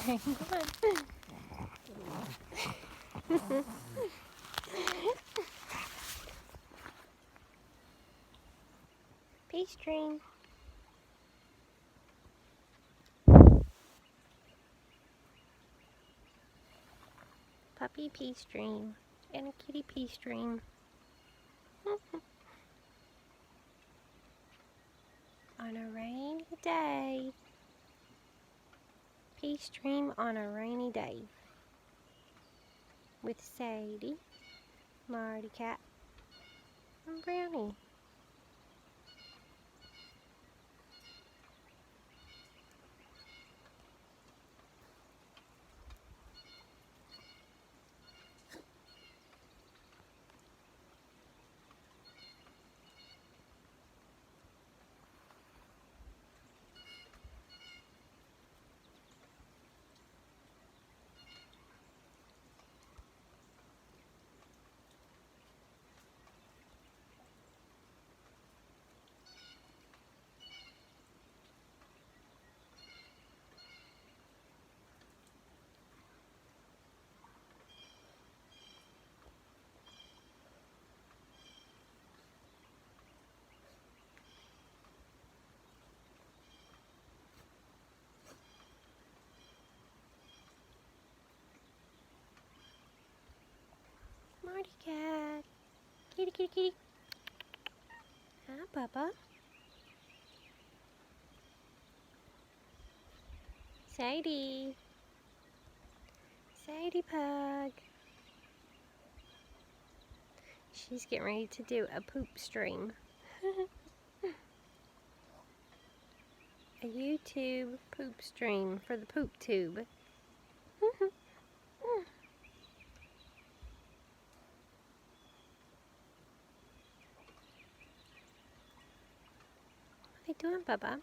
Hang on. Peace dream. Puppy peace dream. And a kitty peace dream. On a rainy day. Peace dream on a rainy day. With Sadie, Marty Cat, and Brownie. Marty Cat. Kitty, kitty, kitty. Hi, Papa. Sadie. Sadie Pug. She's getting ready to do a poop stream. A YouTube poop stream for the poop tube. What are you doing, Bubba?